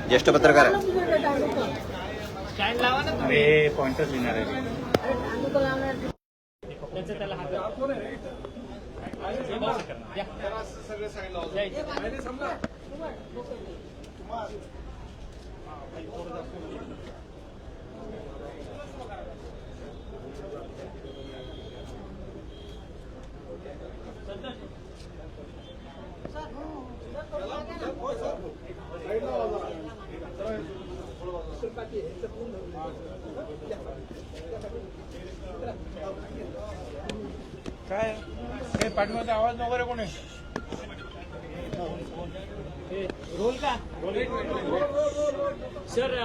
ज्येष्ठ पत्रकार स्टँड लावा ना तुम्ही. हे पॉइंटच लिहिणार आहे. त्याचं त्याला हात द्या. काय हे पाठीमध्ये आवाज वगैरे कोण आहे? रोल का सर?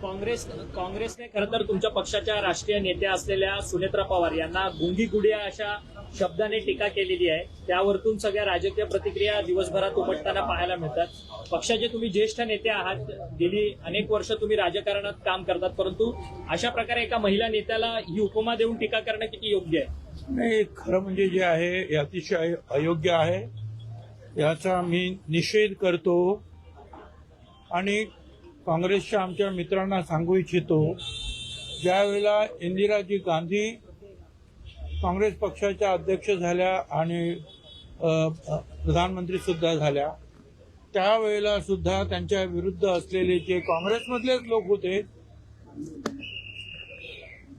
काँग्रेसने खरं तर तुमच्या पक्षाच्या राष्ट्रीय नेत्या असलेल्या सुनेत्रा पवार यांना गुंगी गुडिया अशा शब्दाने टीका केलेली आहे. त्यावरतून सगळ्या राजकीय प्रतिक्रिया दिवसभरात उमटताना पाहायला मिळतात. पक्षाचे तुम्ही ज्येष्ठ नेते आहात, गेली अनेक वर्ष तुम्ही राजकारणात काम करतात, परंतु अशा प्रकारे एका महिला नेत्याला ही उपमा देऊन टीका करणं किती योग्य आहे? नाही, खरं म्हणजे जे आहे हे अतिशय अयोग्य आहे. याचा मी निषेध करतो आणि काँग्रेसच्या आमच्या मित्रांना सांगू इच्छितो, ज्यावेळेला इंदिराजी गांधी काँग्रेस पक्षाच्या अध्यक्ष झाल्या आणि प्रधानमंत्री सुद्धा झाल्या, त्यावेळेला सुद्धा त्यांच्या विरुद्ध असलेले जे काँग्रेसमधलेच लोक होते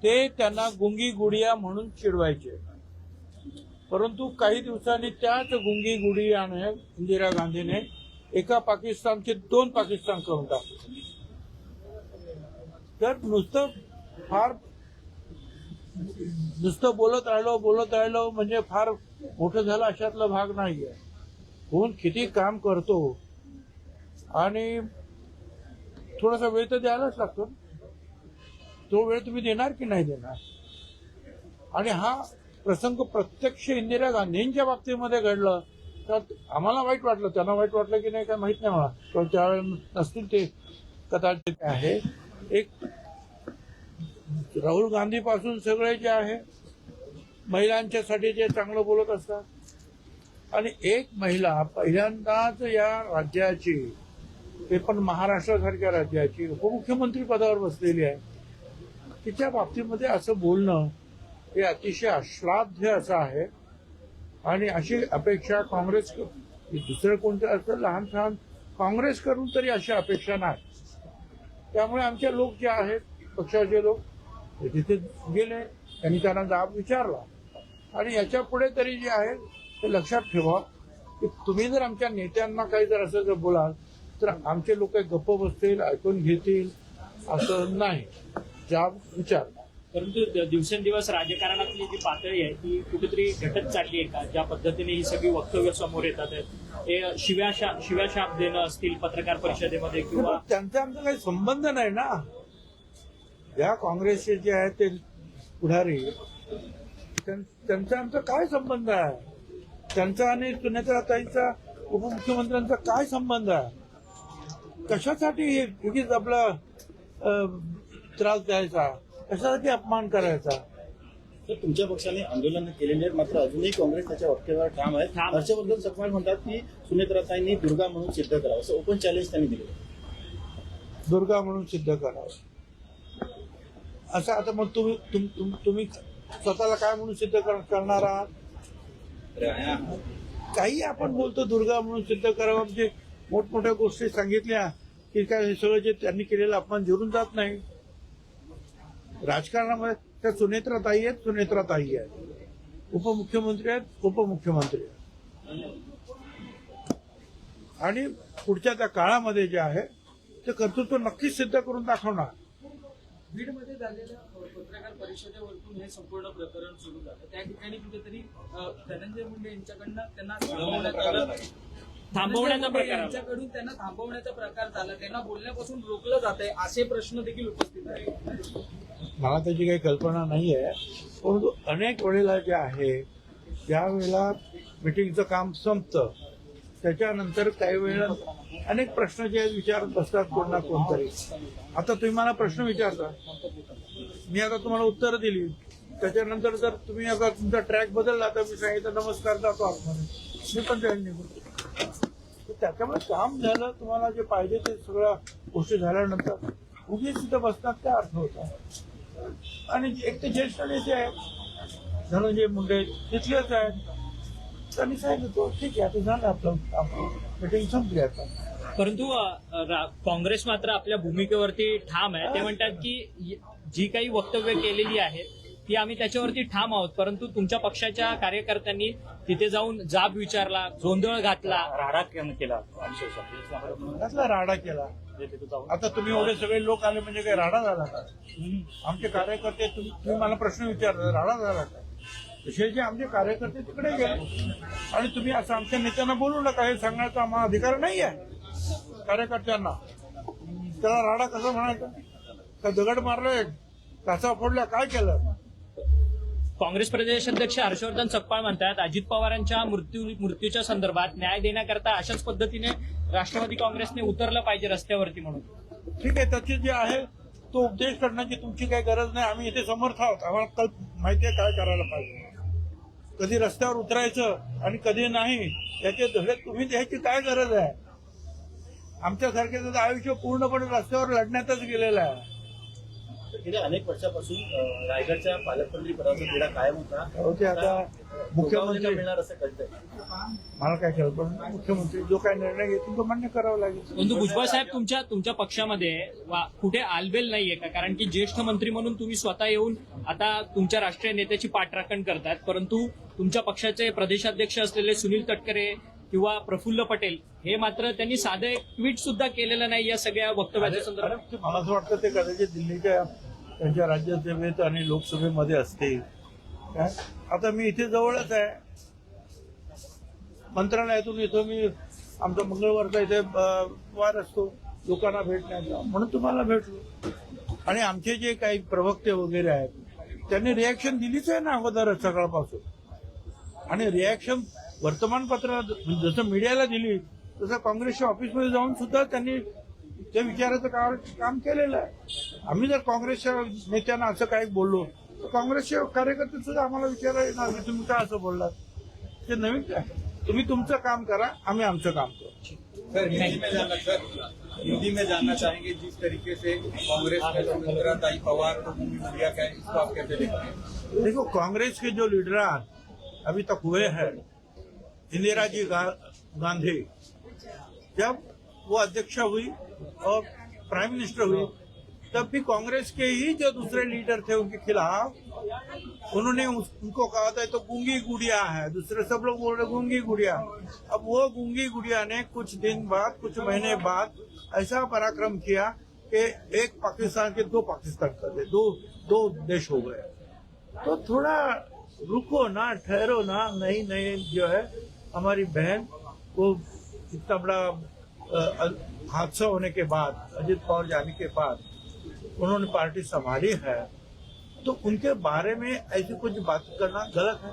ते त्यांना गुंगी गुडिया म्हणून चिडवायचे. परंतु काही दिवसांनी त्याच गुंगी गुडियाने इंदिरा गांधीने एका पाकिस्तानचे 2 पाकिस्तान करून टाकले. तर नुसतं बोलत राहिलो म्हणजे फार मोठं झालं अशातला भाग नाहीये. कोण किती काम करतो आणि थोडासा वेळ तर द्यायलाच लागतो. तो वेळ तुम्ही देणार की नाही देणार? आणि हा प्रसंग प्रत्यक्ष इंदिरा गांधींच्या बाबतीमध्ये घडलं तर आम्हाला वाईट वाटलं. त्यांना वाईट वाटलं की नाही काय माहित नाही मला, पण त्यावेळेला नसतील ते कदाचित आहे. एक राहुल गांधी पासून सगळे जे आहे महिलांच्यासाठी जे चांगलं बोलत असतात आणि एक महिला पहिल्यांदाच या राज्याची, ते पण महाराष्ट्रासारख्या राज्याची उपमुख्यमंत्री पदावर बसलेली आहे, तिच्या बाबतीमध्ये असं बोलणं हे अतिशय अश्लाघ्य असं आहे. आणि अशी अपेक्षा काँग्रेस, दुसरं कोणतं असं लहान सहान काँग्रेस करून तरी अशी अपेक्षा नाही. त्यामुळे आमचे लोक जे आहेत, पक्षाचे लोक, ते तिथे गेले, त्यांनी त्यांना जाब विचारला. आणि याच्या पुढे तरी जे आहे ते लक्षात ठेवा की तुम्ही जर आमच्या नेत्यांना काही जर असं जर बोलाल तर आमचे लोक गप्प बसतील, ऐकून घेतील असं नाही. जाब विचार. परंतु दिवसेंदिवस राजकारणातली जी पातळी आहे ती कुठेतरी घटत चालली आहे का? ज्या पद्धतीने ही सगळी वक्तव्य समोर येतात हे शिव्या शाप देणं असतील पत्रकार परिषदेमध्ये किंवा त्यांचा आमचा काही संबंध नाही ना. या काँग्रेसचे जे आहेत ते पुढारी, त्यांचा आमचा काय संबंध आहे? त्यांचा आणि सुनेत्राताईंचा उपमुख्यमंत्र्यांचा काय संबंध आहे? कशासाठी हे उगीच आपला त्रास द्यायचा, कशासाठी अपमान करायचा? तर तुमच्या पक्षाने आंदोलन केलेले आहेत, मात्र अजूनही काँग्रेस त्याच्या वक्तव्यावर ठाम आहे. हर्षवर्धन चव्हाण म्हणतात की सुनेत्राताईंनी दुर्गा म्हणून सिद्ध करावं, असं ओपन चॅलेंज त्यांनी दिलं. दुर्गा म्हणून सिद्ध करावं असं. आता मग तुम्ही स्वतःला काय म्हणून सिद्ध करणार आहात? काही आपण बोलतो दुर्गा म्हणून सिद्ध करावं म्हणजे मोठमोठ्या गोष्टी सांगितल्या की काय हे सगळं जे त्यांनी केलेलं अपमान जिरून जात नाही. राजकारणामध्ये त्या सुनेत्राताई आहेत, उपमुख्यमंत्री आहेत, उपमुख्यमंत्री आहेत. आणि पुढच्या त्या काळामध्ये जे आहे ते कर्तृत्व नक्कीच सिद्ध करून दाखवणार. बीडमध्ये झालेल्या पत्रकार परिषदेवरतून हे संपूर्ण प्रकरण सुरू झालं. त्या ठिकाणी कुठेतरी धनंजय मुंडे यांच्याकडून त्यांना थांबवण्याचा प्रकार झाला. त्यांना बोलण्यापासून रोखलं जात आहे असे प्रश्न देखील उपस्थित आहेत. मला त्याची काही कल्पना नाही आहे, परंतु अनेक वेळेला जे आहे ज्यावेळेला मिटिंगचं काम संपतं त्याच्यानंतर काही वेळेला अनेक प्रश्न जे विचारत बसतात कोण ना कोणतरी. आता तुम्ही मला प्रश्न विचारता, मी आता तुम्हाला उत्तर दिली, त्याच्यानंतर जर तुम्ही आता तुमचा ट्रॅक बदलला तर मी सांगितलं नमस्कार जातो आतमध्ये, मी पण जाईल निघून. त्याच्यामुळे काम झालं, तुम्हाला जे पाहिजे ते सगळ्या गोष्टी झाल्यानंतर उगीच तिथं बसण्यात काय अर्थ होता. आणि एक ते ज्येष्ठ नेते आहेत धनंजय मुंडे, तिथलेच आहेत, त्यांनी सांगितलं तो ठीक आहे, आता झालं आपलं मिटिंग संपली आता. परंतु काँग्रेस मात्र आपल्या भूमिकेवरती ठाम आहे. ते म्हणतात की जी काही वक्तव्य केलेली आहेत ती आम्ही त्याच्यावरती ठाम आहोत, परंतु तुमच्या पक्षाच्या कार्यकर्त्यांनी तिथे जाऊन जाब विचारला, गोंधळ घातला, राडा केला. कसला राडा केला? आता तुम्ही एवढे सगळे लोक आले म्हणजे काही राडा झाला का? आमचे कार्यकर्ते, तुम्ही मला प्रश्न विचारला, राडा झाला का? तसे जे आमचे कार्यकर्ते तिकडे गेले आणि तुम्ही असं आमच्या नेत्यांना बोलू नका हे सांगण्याचा आम्हाला अधिकार नाही आहे कार्यकर्त्यांना. त्याला राडा कसा म्हणायचा? का दगड मारले, काचा फोडल्या, काय केलं? काँग्रेस प्रदेश अध्यक्ष हर्षवर्धन सकपाळ म्हणतात अजित पवारांच्या मृत्यूच्या संदर्भात न्याय देण्याकरता अशाच पद्धतीने राष्ट्रवादी काँग्रेसने उतरलं पाहिजे रस्त्यावरती म्हणून. ठीक आहे, त्याची जे आहे तो उपदेश करण्याची तुमची काही गरज नाही. आम्ही इथे समर्थ आहोत, आम्हाला माहिती आहे काय करायला पाहिजे. कधी रस्त्यावर उतरायचं आणि कधी नाही याचे धडे तुम्ही द्यायची काय गरज आहे? आमच्यासारख्याचं आयुष्य पूर्णपणे रस्त्यावर लढण्यातच गेलेलं आहे. गेल्या अनेक वर्षापासून रायगडच्या पालकमंत्री पदाचा तिढा कायम होता. ते आता मुख्यमंत्री मिळणार असं कळतंय. मला काय कल्पना, मुख्यमंत्री जो काय निर्णय घेतील तो मान्य करावा लागेल. परंतु भुजबळ साहेब तुमच्या पक्षामध्ये कुठे आलबेल नाहीये का? कारण की ज्येष्ठ मंत्री म्हणून तुम्ही स्वतः येऊन आता तुमच्या राष्ट्रीय नेत्याची पाठराखण करतात, परंतु तुमच्या पक्षाचे प्रदेशाध्यक्ष असलेले सुनील तटकरे किंवा प्रफुल्ल पटेल हे मात्र त्यांनी साधं एक ट्विट सुद्धा केलेलं नाही या सगळ्या वक्तव्याच्या संदर्भात. मला असं वाटतं ते कदाचित दिल्लीच्या त्यांच्या राज्यसभेत आणि लोकसभेमध्ये असतील. काय आता मी इथे जवळच आहे, मंत्रालयातून इथं मी आमचा मंगळवारचा इथे वार असतो लोकांना भेटण्याचा, म्हणून तुम्हाला भेटलो. आणि आमचे जे काही प्रवक्ते वगैरे आहेत त्यांनी रिॲक्शन दिलीच आहे ना अगोदरच सकाळपासून. आणि रिॲक्शन वर्तमानपत्र जसं मीडियाला दिली तसं काँग्रेसच्या ऑफिसमध्ये जाऊन सुद्धा त्यांनी ते विचाराचं काम केलेलं आहे. आम्ही जर काँग्रेसच्या नेत्यांना असं काही बोललो तर काँग्रेसचे कार्यकर्ते सुद्धा आम्हाला विचारायला येणार की तुम्ही काय असं बोललात. ते नवीन काय, तुम्ही तुमचं काम करा, आम्ही आमचं काम करू. सर हिंदी में जानना चाहेंगे जिस तरीके से कांग्रेस में सुमित्राताई पवार को भूमि मीडिया का इसको आप कैसे देखते हैं? देखो, कांग्रेस के जो लीडर अभी तक हुए हैं, इंदिरा जी गांधी जब वो अध्यक्ष हुई और प्राइम मिनिस्टर हुई तब भी कांग्रेस के ही जो दूसरे लीडर थे उनके खिलाफ उन्होंने उनको कहा था तो गूंगी गुड़िया है, दूसरे सब लोग बोल रहे गूंगी गुड़िया. अब वो गूंगी गुड़िया ने कुछ दिन बाद, कुछ महीने बाद ऐसा पराक्रम किया कि एक पाकिस्तान के दो पाकिस्तान कर दे, दो देश हो गए. तो थोड़ा रुको ना, ठहरो ना. नई जो है हमारी बहन को इतना बड़ा हादसा होने के बाद, अजित पवार जाने के बाद उन्होंने पार्टी संभाली है, तो उनके बारे में ऐसी कुछ बात करना गलत है.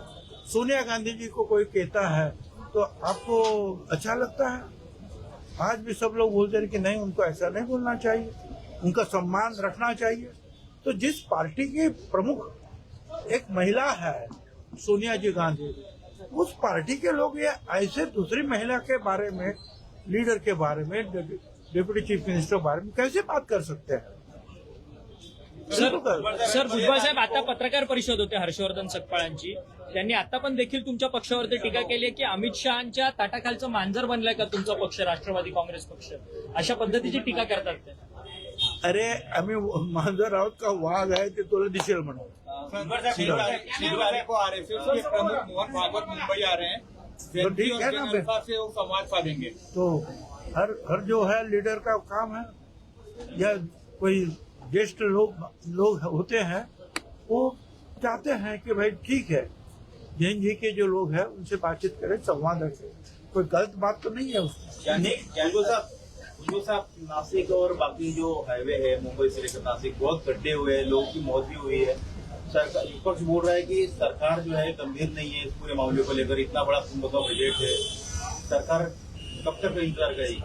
सोनिया गांधी जी को कोई कहता है तो आपको अच्छा लगता है? आज भी सब लोग बोलते हैं कि नहीं, उनको ऐसा नहीं बोलना चाहिए, उनका सम्मान रखना चाहिए. तो जिस पार्टी की प्रमुख एक महिला है सोनिया जी गांधी, उस पार्टी के लोग ये ऐसे दूसरी महिला के बारे में, लीडर के बारे में, डेप्यूटी चीफ मिनिस्टर के बारे में कैसे बात कर सकते हैं? सर भुजबळ साहेब, आता पत्रकार परिषद होते हर्षवर्धन सकपाळांची, त्यांनी आता पण देखील तुमच्या पक्षावरती टीका केली आहे की अमित शहांच्या ताटाखालचं मांजर बनलाय का तुमचा पक्ष, राष्ट्रवादी काँग्रेस पक्ष, अशा पद्धतीची टीका करतात ते. अरे आम्ही मांजर आहोत का वाघ आहे ते तुला दिसेल म्हणून. शनिवार को आरएसएस के प्रमुख मोहन भागवत मुंबई आ रहे हैं, तो ठीक है ना, जनता से वो संवाद साधेंगे. तो हर जो है लीडर का काम है, या कोई ज्येष्ठ लोग होते हैं वो चाहते हैं कि भाई ठीक है, जैन जी के जो लोग हैं उनसे बातचीत करें, संवाद रखें, कोई गलत बात तो नहीं है उसमें. जो साहब नासिक और बाकी जो हाईवे है मुंबई से लेकर नासिक बहुत गड्ढे हुए हैं, लोगों की मौत भी हुई है. सरकार विपक्ष बोल रहा है कि सरकार जो है गंभीर नहीं है इस पूरे मामले को लेकर, इतना बड़ा कुंभ का बजट है, सरकार कब तक इंतजार करेगी?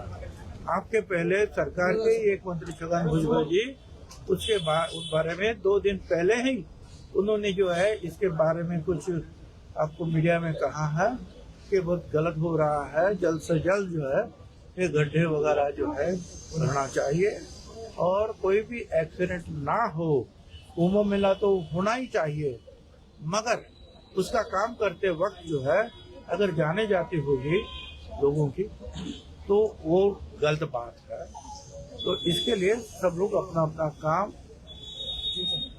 आपके पहले सरकार के एक मंत्री छगन भुजबल जी उसके उस बारे में 2 दिन पहले ही उन्होंने जो है इसके बारे में कुछ आपको मीडिया में कहा है कि बहुत गलत हो रहा है, जल्द से जल्द जो है ये गड्ढे वगैरह जो है भरना चाहिए और कोई भी एक्सीडेंट ना हो। कुंभ मेला तो होना ही चाहिए, मगर उसका काम करते वक्त जो है अगर जाने जाती होगी लोगों की तो वो गलत बात है। तो इसके लिए सब लोग अपना अपना काम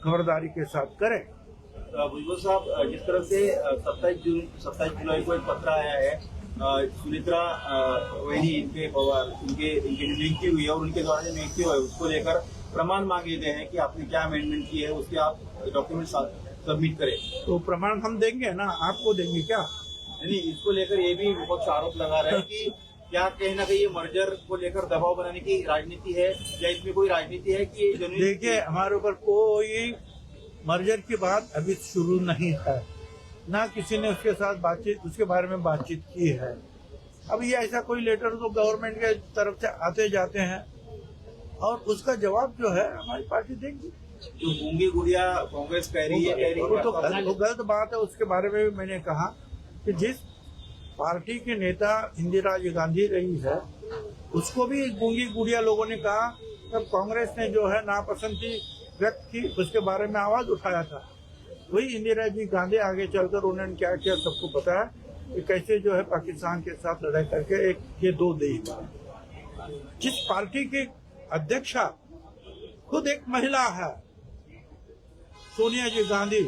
खबरदारी के साथ करें। भुजबल साहब, जिस तरह से 27 जुलाई को एक पत्र आया है सुनेत्रा वैरी इनके पवार इनके जो नियुक्ति हुई है और उनके द्वारा जो नियुक्ति हुई है उसको लेकर प्रमाण मांगे गए हैं कि आपने क्या अमेंडमेंट की है, उसके आप डॉक्यूमेंट सबमिट करें। तो प्रमाण हम देंगे ना, आपको देंगे क्या? नहीं, इसको लेकर ये भी बहुत आरोप लगा रहे हैं कि क्या कहीं ना कहीं ये मर्जर को लेकर दबाव बनाने की राजनीति है या इसमें कोई राजनीति है कि देखिए, हमारे ऊपर कोई मर्जर की बात अभी शुरू नहीं है, ना किसी ने उसके साथ बातचीत उसके बारे में बातचीत की है। अब ये ऐसा कोई लेटर तो गवर्नमेंट के तरफ से आते जाते हैं और उसका जवाब जो है हमारी पार्टी देगी। जो गूंगी गुड़िया कांग्रेस कह रही है वो गलत बात है। उसके बारे में भी मैंने कहा कि जिस पार्टी के नेता इंदिरा गांधी रही है उसको भी गूंगी गुड़िया लोगों ने कहा। तब कांग्रेस ने जो है नापसंदी व्यक्त की, उसके बारे में आवाज उठाया था। वही इंदिरा जी गांधी आगे चलकर उन्होंने क्या किया सबको पता है कि कैसे जो है पाकिस्तान के साथ लड़ाई करके ये 2 देश। जिस पार्टी की अध्यक्षा खुद एक महिला है, सोनिया जी गांधी,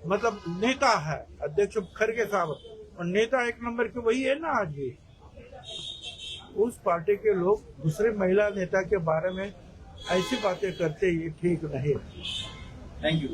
मतलब नेता है, अध्यक्ष खड़गे साहब, और नेता एक नंबर के वही है ना आज भी। उस पार्टी के लोग दूसरे महिला नेता के बारे में ऐसी बातें करते ये ठीक नहीं। Thank you.